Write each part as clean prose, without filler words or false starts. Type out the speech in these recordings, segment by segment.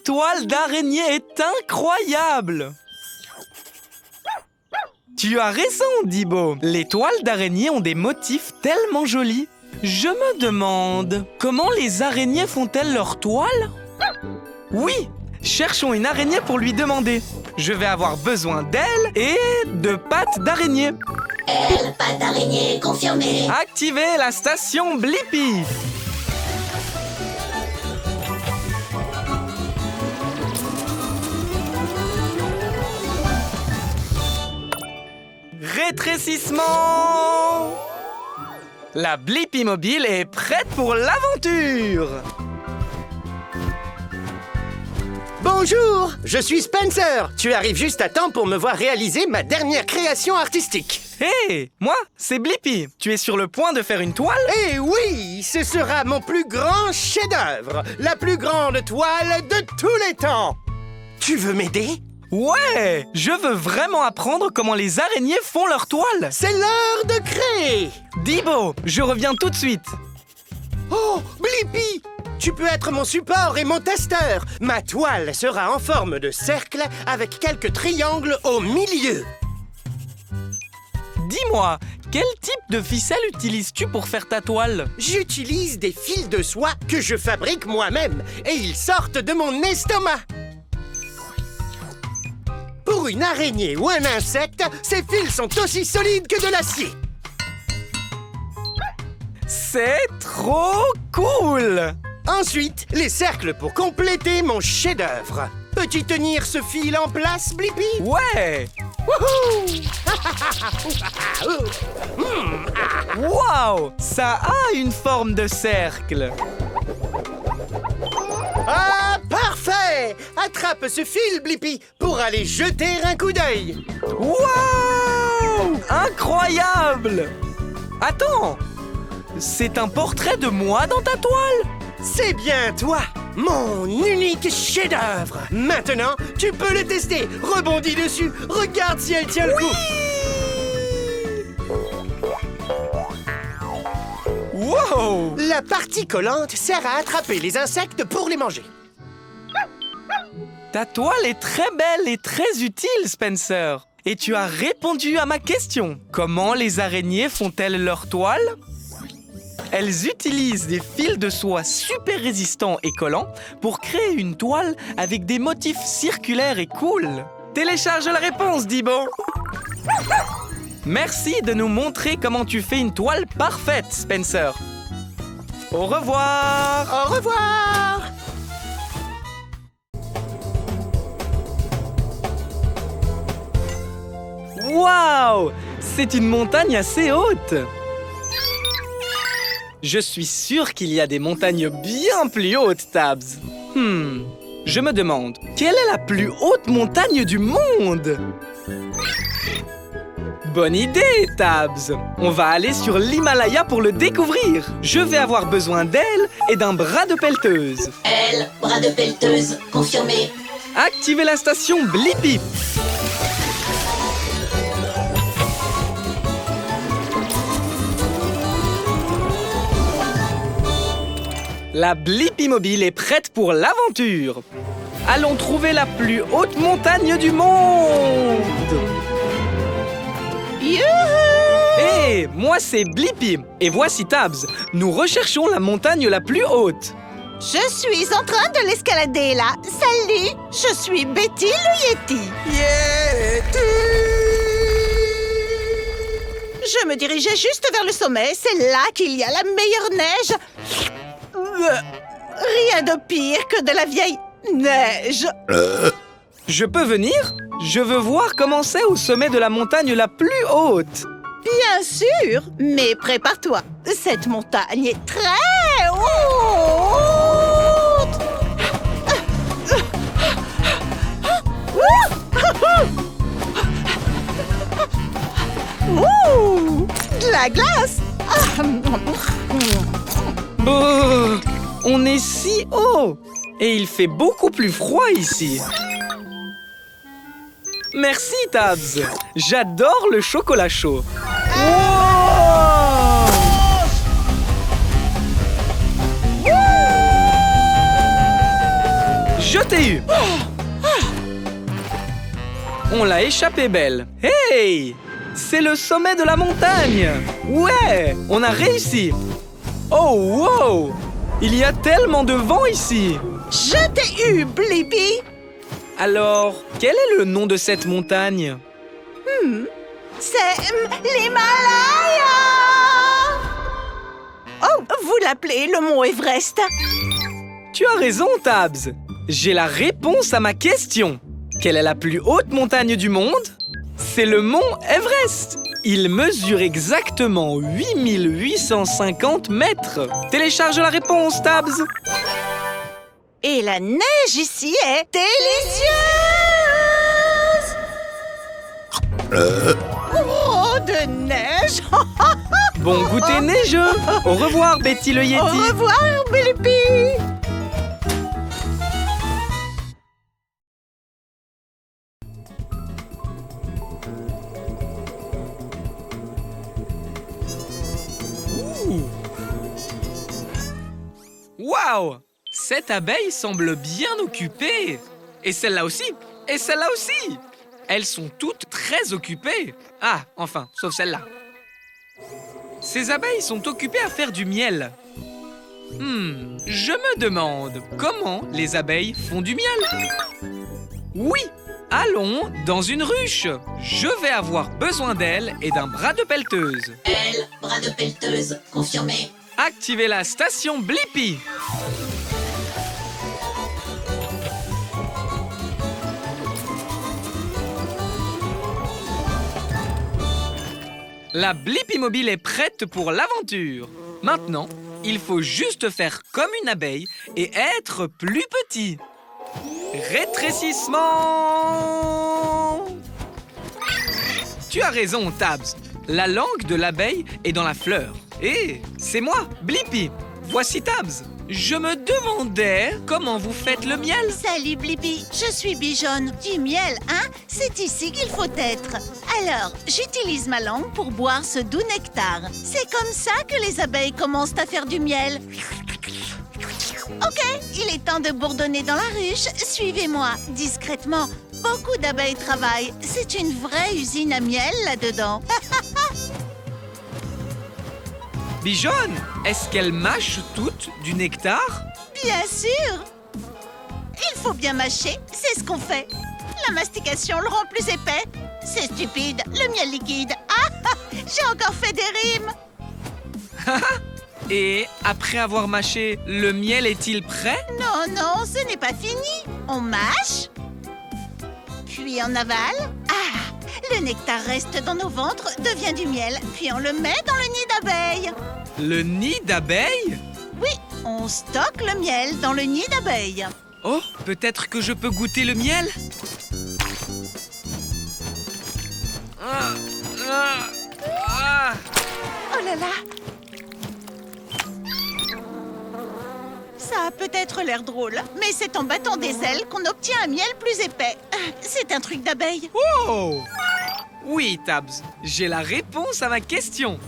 toile d'araignée est incroyable! Tu as raison, Dibo. Les toiles d'araignée ont des motifs tellement jolis. Je me demande, comment les araignées font-elles leurs toiles? Oui, cherchons une araignée pour lui demander. Je vais avoir besoin d'elle et de pattes d'araignée. Pattes d'araignée confirmée. Activez la station Blippi. Rétrécissement! La Blippi mobile est prête pour l'aventure! Bonjour, je suis Spencer. Tu arrives juste à temps pour me voir réaliser ma dernière création artistique. Hé, moi, c'est Blippi. Tu es sur le point de faire une toile? Eh oui, ce sera mon plus grand chef-d'œuvre, la plus grande toile de tous les temps. Tu veux m'aider? Ouais! Je veux vraiment apprendre comment les araignées font leur toile. C'est l'heure de créer. Dibo, je reviens tout de suite. Oh, Blippi! Tu peux être mon support et mon testeur. Ma toile sera en forme de cercle avec quelques triangles au milieu. Dis-moi, quel type de ficelle utilises-tu pour faire ta toile? J'utilise des fils de soie que je fabrique moi-même et ils sortent de mon estomac. Pour une araignée ou un insecte, ces fils sont aussi solides que de l'acier. C'est trop cool! Ensuite, les cercles pour compléter mon chef-d'œuvre. Peux-tu tenir ce fil en place, Blippi? Ouais! Wouhou! Wow! Ça a une forme de cercle. Ah, parfait! Attrape ce fil, Blippi, pour aller jeter un coup d'œil. Wow! Incroyable! Attends! C'est un portrait de moi dans ta toile? C'est bien toi, mon unique chef-d'œuvre. Maintenant, tu peux le tester. Rebondis dessus. Regarde si elle tient le coup. Wow! La partie collante sert à attraper les insectes pour les manger. Ta toile est très belle et très utile, Spencer. Et tu as répondu à ma question. Comment les araignées font-elles leur toile? Elles utilisent des fils de soie super résistants et collants pour créer une toile avec des motifs circulaires et cool. Télécharge la réponse, Dibo. Merci de nous montrer comment tu fais une toile parfaite, Spencer. Au revoir. Au revoir. Waouh! C'est une montagne assez haute. Je suis sûr qu'il y a des montagnes bien plus hautes, Tabs. Je me demande, quelle est la plus haute montagne du monde? Bonne idée, Tabs. On va aller sur l'Himalaya pour le découvrir. Je vais avoir besoin d'elle et d'un bras de pelleteuse. Elle, bras de pelleteuse confirmé. Activez la station Blippi. La Blippi mobile est prête pour l'aventure. Allons trouver la plus haute montagne du monde. Youhou! Hé, moi c'est Blippi. Et voici Tabs. Nous recherchons la montagne la plus haute. Je suis en train de l'escalader là. Salut, je suis Betty le Yeti. Yeti! Je me dirigeais juste vers le sommet. C'est là qu'il y a la meilleure neige. Rien de pire que de la vieille neige. Je peux venir? Je veux voir comment c'est au sommet de la montagne la plus haute. Bien sûr, mais prépare-toi. Cette montagne est très haute. Ouh, de la glace. Oh, on est si haut et il fait beaucoup plus froid ici. Merci, Tabs. J'adore le chocolat chaud. Wow! Je t'ai eu! On l'a échappé belle. Hey! C'est le sommet de la montagne! Ouais! On a réussi! Oh, wow! Il y a tellement de vent ici! Je t'ai eu, Blippi! Alors, quel est le nom de cette montagne? C'est l'Himalaya! Oh, vous l'appelez le mont Everest? Tu as raison, Tabs. J'ai la réponse à ma question. Quelle est la plus haute montagne du monde? C'est le mont Everest. Il mesure exactement 8850 mètres. Télécharge la réponse, Tabs. Et la neige ici est délicieuse! Oh, de neige! Bon goûter neigeux. Au revoir, Betty le Yeti. Au revoir, Blippi! Waouh! Cette abeille semble bien occupée. Et celle-là aussi. Et celle-là aussi. Elles sont toutes très occupées. Ah, enfin, sauf celle-là. Ces abeilles sont occupées à faire du miel. Je me demande comment les abeilles font du miel. Oui, allons dans une ruche. Je vais avoir besoin d'elles et d'un bras de pelleteuse. Elle, bras de pelleteuse, confirmé. Activez la station Blippi. La Blippi mobile est prête pour l'aventure. Maintenant, il faut juste faire comme une abeille et être plus petit. Rétrécissement! Tu as raison, Tabs. La langue de l'abeille est dans la fleur. Et c'est moi, Blippi. Voici Tabs. Je me demandais comment vous faites le miel. Salut Blippi, je suis Bichonne. Du miel, hein? C'est ici qu'il faut être. Alors, j'utilise ma langue pour boire ce doux nectar. C'est comme ça que les abeilles commencent à faire du miel. Ok, il est temps de bourdonner dans la ruche. Suivez-moi, discrètement. Beaucoup d'abeilles travaillent. C'est une vraie usine à miel là-dedans. Bichonne, est-ce qu'elles mâchent toutes du nectar? Bien sûr! Il faut bien mâcher, c'est ce qu'on fait. La mastication le rend plus épais. C'est stupide, le miel liquide. Ah, j'ai encore fait des rimes. Et après avoir mâché, le miel est-il prêt? Non, non, ce n'est pas fini. On mâche, puis on avale. Ah, le nectar reste dans nos ventres, devient du miel, puis on le met dans le nid d'abeilles. Le nid d'abeilles? Oui, on stocke le miel dans le nid d'abeilles. Oh, peut-être que je peux goûter le miel? Oh là là! Ça a peut-être l'air drôle, mais c'est en battant des ailes qu'on obtient un miel plus épais. C'est un truc d'abeille. Oh! Oui, Tabs, j'ai la réponse à ma question.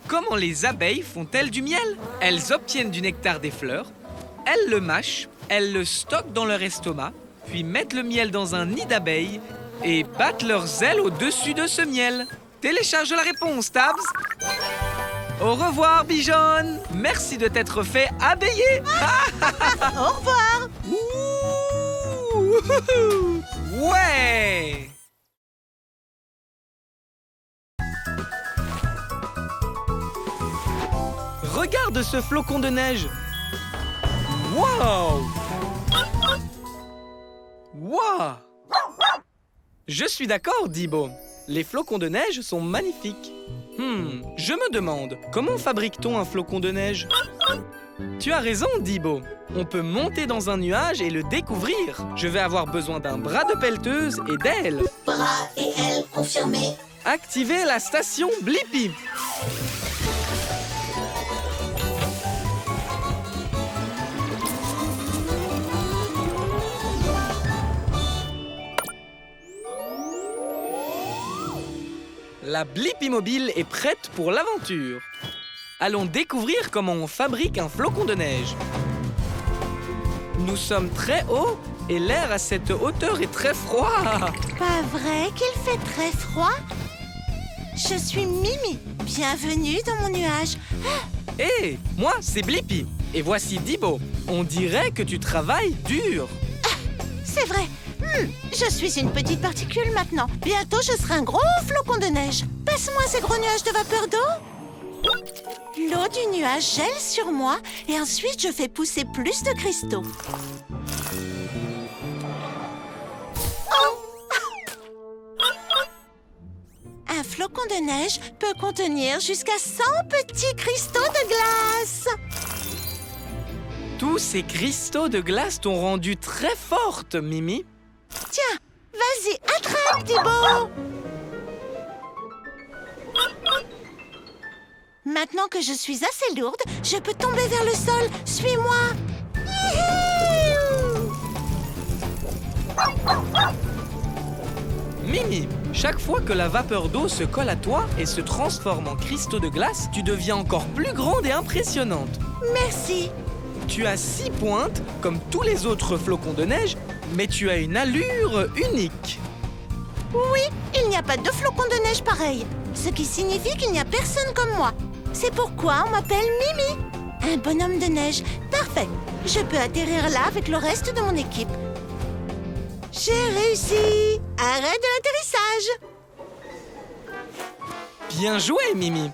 Comment les abeilles font-elles du miel? Elles obtiennent du nectar des fleurs, elles le mâchent, elles le stockent dans leur estomac, puis mettent le miel dans un nid d'abeilles et battent leurs ailes au-dessus de ce miel. Télécharge la réponse, Tabs. Au revoir, Bichonne. Merci de t'être fait abeiller. Au revoir! Ouh! Ouais! Regarde ce flocon de neige. Wow! Wow! Je suis d'accord, Dibo. Les flocons de neige sont magnifiques. Je me demande, comment fabrique-t-on un flocon de neige? Tu as raison, Dibo. On peut monter dans un nuage et le découvrir. Je vais avoir besoin d'un bras de pelleteuse et d'ailes. Bras et ailes confirmés. Activez la station Blippi. La Blippi mobile est prête pour l'aventure. Allons découvrir comment on fabrique un flocon de neige. Nous sommes très haut et l'air à cette hauteur est très froid. Pas vrai qu'il fait très froid? Je suis Mimi. Bienvenue dans mon nuage. Hé, moi, c'est Blippi. Et voici Dibo. On dirait que tu travailles dur. C'est vrai. Je suis une petite particule maintenant. Bientôt, je serai un gros flocon de neige. Passe-moi ces gros nuages de vapeur d'eau. L'eau du nuage gèle sur moi et ensuite, je fais pousser plus de cristaux. Un flocon de neige peut contenir jusqu'à 100 petits cristaux de glace. Tous ces cristaux de glace t'ont rendu très forte, Mimi. Tiens, vas-y, attrape, Dibo. Maintenant que je suis assez lourde, je peux tomber vers le sol. Suis-moi. Mimi, chaque fois que la vapeur d'eau se colle à toi et se transforme en cristaux de glace, tu deviens encore plus grande et impressionnante. Merci. Tu as 6 pointes, comme tous les autres flocons de neige, mais tu as une allure unique. Oui, il n'y a pas de flocons de neige pareil, ce qui signifie qu'il n'y a personne comme moi. C'est pourquoi on m'appelle Mimi. Un bonhomme de neige. Parfait. Je peux atterrir là avec le reste de mon équipe. J'ai réussi. Arrêt de l'atterrissage. Bien joué, Mimi.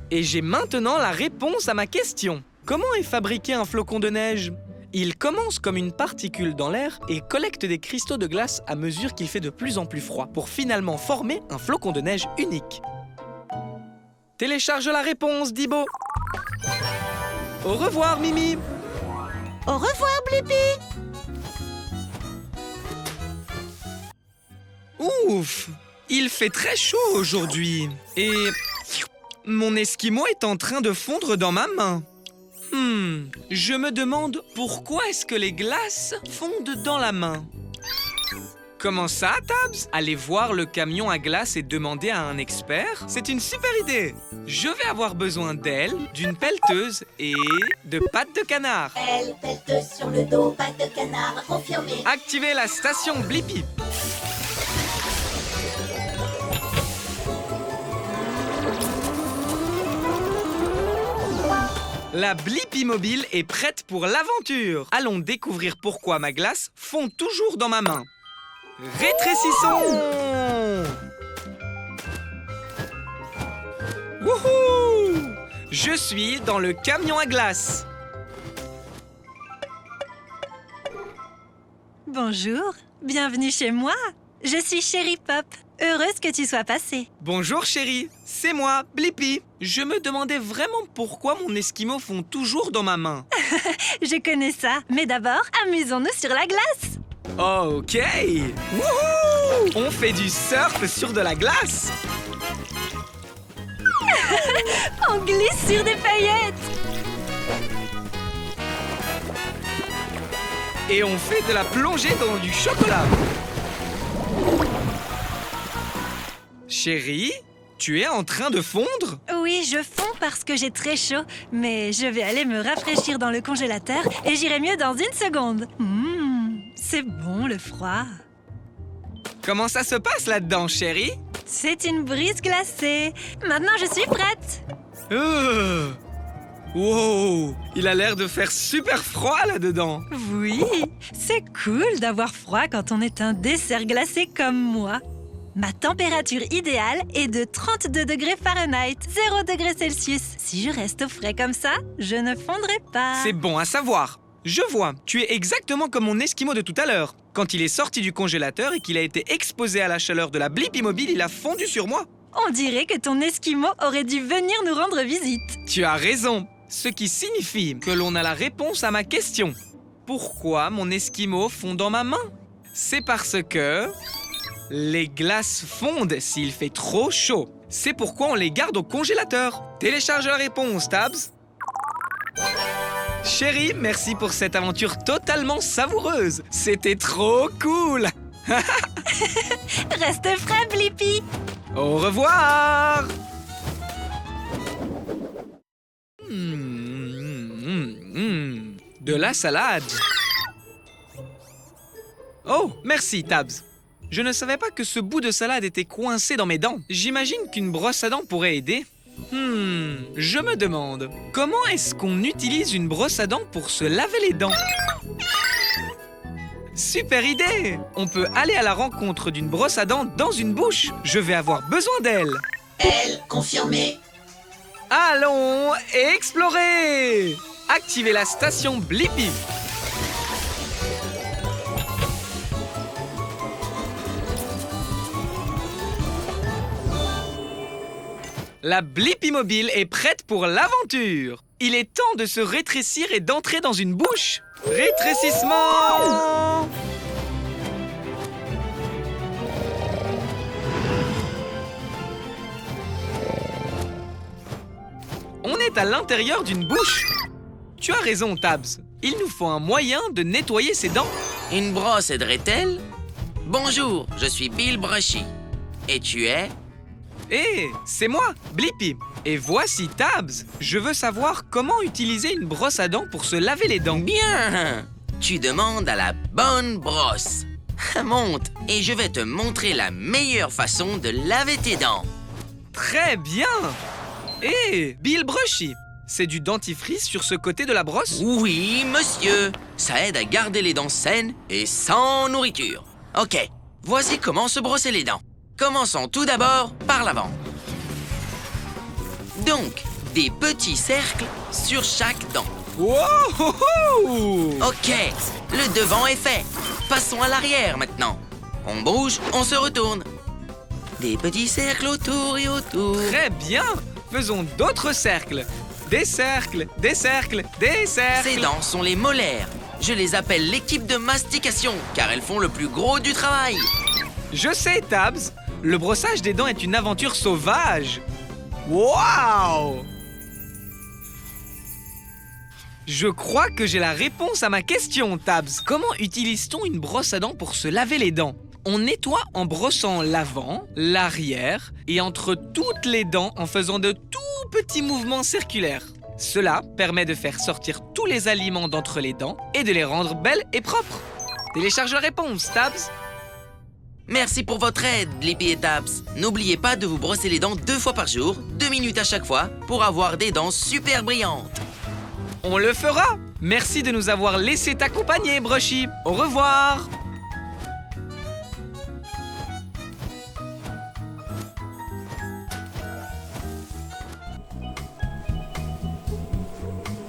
Et j'ai maintenant la réponse à ma question. Comment est fabriqué un flocon de neige? Il commence comme une particule dans l'air et collecte des cristaux de glace à mesure qu'il fait de plus en plus froid pour finalement former un flocon de neige unique. Télécharge la réponse, Dibo. Au revoir, Mimi. Au revoir, Blippi. Ouf, il fait très chaud aujourd'hui. Et mon esquimau est en train de fondre dans ma main. Je me demande pourquoi est-ce que les glaces fondent dans la main. Comment ça, Tabs? Aller voir le camion à glace et demander à un expert? C'est une super idée. Je vais avoir besoin d'elle, d'une pelleteuse et de pattes de canard. Elle pelleteuse sur le dos, patte de canard, confirmé. Activez la station Blippi. La Blippi mobile est prête pour l'aventure. Allons découvrir pourquoi ma glace fond toujours dans ma main. Rétrécissons! Wouhou! Je suis dans le camion à glace. Bonjour, bienvenue chez moi. Je suis Chérie Pop. Heureuse que tu sois passée. Bonjour chérie, c'est moi, Blippi. Je me demandais vraiment pourquoi mon esquimau fond toujours dans ma main. Je connais ça, mais d'abord, amusons-nous sur la glace. Ok! Wouhou! On fait du surf sur de la glace. On glisse sur des paillettes. Et on fait de la plongée dans du chocolat. Chérie, tu es en train de fondre? Oui, je fonds parce que j'ai très chaud, mais je vais aller me rafraîchir dans le congélateur et j'irai mieux dans une seconde. C'est bon le froid. Comment ça se passe là-dedans, chérie? C'est une brise glacée. Maintenant, je suis prête. Wow! Il a l'air de faire super froid là-dedans. Oui, c'est cool d'avoir froid quand on est un dessert glacé comme moi. Ma température idéale est de 32 degrés Fahrenheit, 0 degrés Celsius. Si je reste au frais comme ça, je ne fondrai pas. C'est bon à savoir. Je vois, tu es exactement comme mon esquimau de tout à l'heure. Quand il est sorti du congélateur et qu'il a été exposé à la chaleur de la Blippi mobile, il a fondu sur moi. On dirait que ton esquimau aurait dû venir nous rendre visite. Tu as raison, ce qui signifie que l'on a la réponse à ma question. Pourquoi mon esquimau fond dans ma main? C'est parce que les glaces fondent s'il fait trop chaud. C'est pourquoi on les garde au congélateur. Télécharge la réponse, Tabs. Chérie, merci pour cette aventure totalement savoureuse. C'était trop cool. Reste frais, Blippi. Au revoir. De la salade. Oh, merci, Tabs. Je ne savais pas que ce bout de salade était coincé dans mes dents. J'imagine qu'une brosse à dents pourrait aider. Je me demande, comment est-ce qu'on utilise une brosse à dents pour se laver les dents? Super idée! On peut aller à la rencontre d'une brosse à dents dans une bouche. Je vais avoir besoin d'elle. Elle, confirmé. Allons explorer! Activez la station Blippi. La Blippi mobile est prête pour l'aventure. Il est temps de se rétrécir et d'entrer dans une bouche. Rétrécissement! On est à l'intérieur d'une bouche. Tu as raison, Tabs. Il nous faut un moyen de nettoyer ses dents. Une brosse aiderait-elle? Bonjour, je suis Bill Brushy. Et tu es? Hé, c'est moi, Blippi. Et voici Tabs. Je veux savoir comment utiliser une brosse à dents pour se laver les dents. Bien! Tu demandes à la bonne brosse. Monte et je vais te montrer la meilleure façon de laver tes dents. Très bien. Hé, Bill Brushy. C'est du dentifrice sur ce côté de la brosse? Oui, monsieur. Ça aide à garder les dents saines et sans nourriture. Ok, voici comment se brosser les dents. Commençons tout d'abord par l'avant. Donc, des petits cercles sur chaque dent. Wow! Ok, le devant est fait. Passons à l'arrière maintenant. On bouge, on se retourne. Des petits cercles autour et autour. Très bien. Faisons d'autres cercles. Des cercles, des cercles, des cercles. Ces dents sont les molaires. Je les appelle l'équipe de mastication, car elles font le plus gros du travail. Je sais, Tabs. Le brossage des dents est une aventure sauvage. Waouh! Je crois que j'ai la réponse à ma question, Tabs. Comment utilise-t-on une brosse à dents pour se laver les dents? On nettoie en brossant l'avant, l'arrière et entre toutes les dents en faisant de tout petits mouvements circulaires. Cela permet de faire sortir tous les aliments d'entre les dents et de les rendre belles et propres. Télécharge la réponse, Tabs. Merci pour votre aide, Blippi et Tabs. N'oubliez pas de vous brosser les dents 2 fois par jour, 2 minutes à chaque fois, pour avoir des dents super brillantes. On le fera. Merci de nous avoir laissé t'accompagner, Brushy. Au revoir.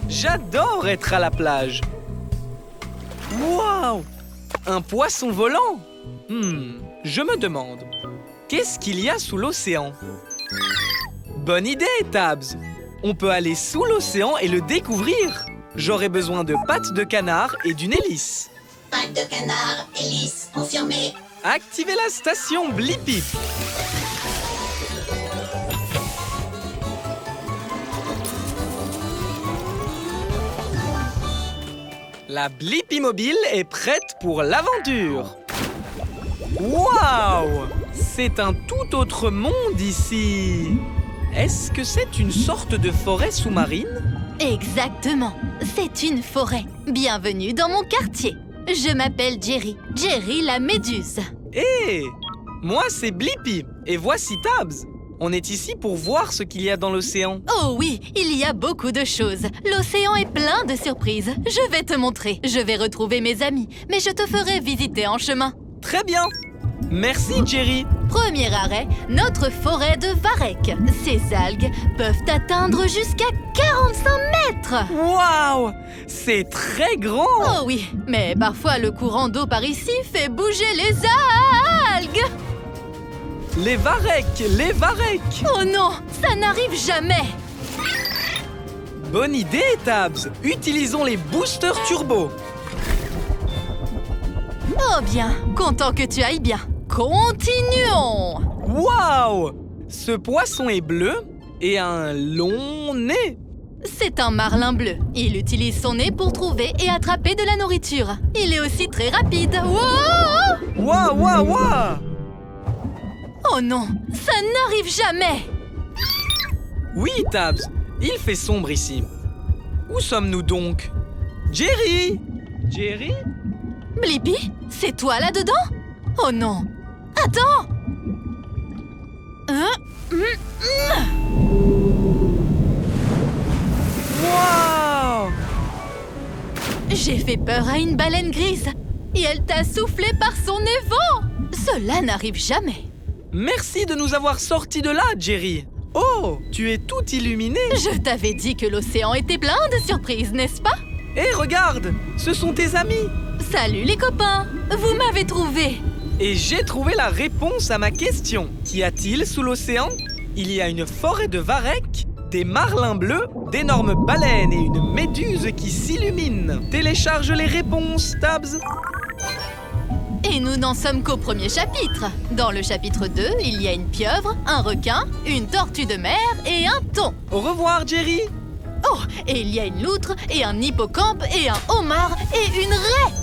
J'adore être à la plage. Waouh! Un poisson volant. Je me demande, qu'est-ce qu'il y a sous l'océan? Bonne idée, Tabs. On peut aller sous l'océan et le découvrir. J'aurai besoin de pattes de canard et d'une hélice. Pattes de canard, hélice, confirmé. Activez la station Blippi. La Blippi mobile est prête pour l'aventure. Waouh! C'est un tout autre monde ici. Est-ce que c'est une sorte de forêt sous-marine? Exactement, c'est une forêt. Bienvenue dans mon quartier. Je m'appelle Jerry, Jerry la méduse. Hé! Moi, c'est Blippi. Et voici Tabs. On est ici pour voir ce qu'il y a dans l'océan. Oh oui, il y a beaucoup de choses. L'océan est plein de surprises. Je vais te montrer. Je vais retrouver mes amis, mais je te ferai visiter en chemin. Très bien. Merci, Jerry. Premier arrêt, notre forêt de varech. Ces algues peuvent atteindre jusqu'à 45 mètres. Waouh! C'est très grand. Oh oui, mais parfois le courant d'eau par ici fait bouger les algues. Les varech, les varech. Oh non, ça n'arrive jamais. Bonne idée, Tabs. Utilisons les boosters turbo. Oh bien, content que tu ailles bien. Continuons. Waouh! Ce poisson est bleu et a un long nez. C'est un marlin bleu. Il utilise son nez pour trouver et attraper de la nourriture. Il est aussi très rapide. Wow! Waouh, waouh, waouh! Oh non, ça n'arrive jamais. Oui, Tabs, il fait sombre ici. Où sommes-nous donc? Jerry! Jerry? Blippi, c'est toi là-dedans? Oh non! Attends! Wow! J'ai fait peur à une baleine grise et elle t'a soufflé par son nez vent! Cela n'arrive jamais. Merci de nous avoir sortis de là, Jerry. Oh, tu es tout illuminé. Je t'avais dit que l'océan était plein de surprises, n'est-ce pas? Hé, regarde, ce sont tes amis. Salut les copains! Vous m'avez trouvé! Et j'ai trouvé la réponse à ma question. Qu'y a-t-il sous l'océan? Il y a une forêt de varech, des marlins bleus, d'énormes baleines et une méduse qui s'illumine. Télécharge les réponses, Tabs. Et nous n'en sommes qu'au premier chapitre. Dans le chapitre 2, il y a une pieuvre, un requin, une tortue de mer et un thon. Au revoir, Jerry. Oh, et il y a une loutre et un hippocampe et un homard et une raie.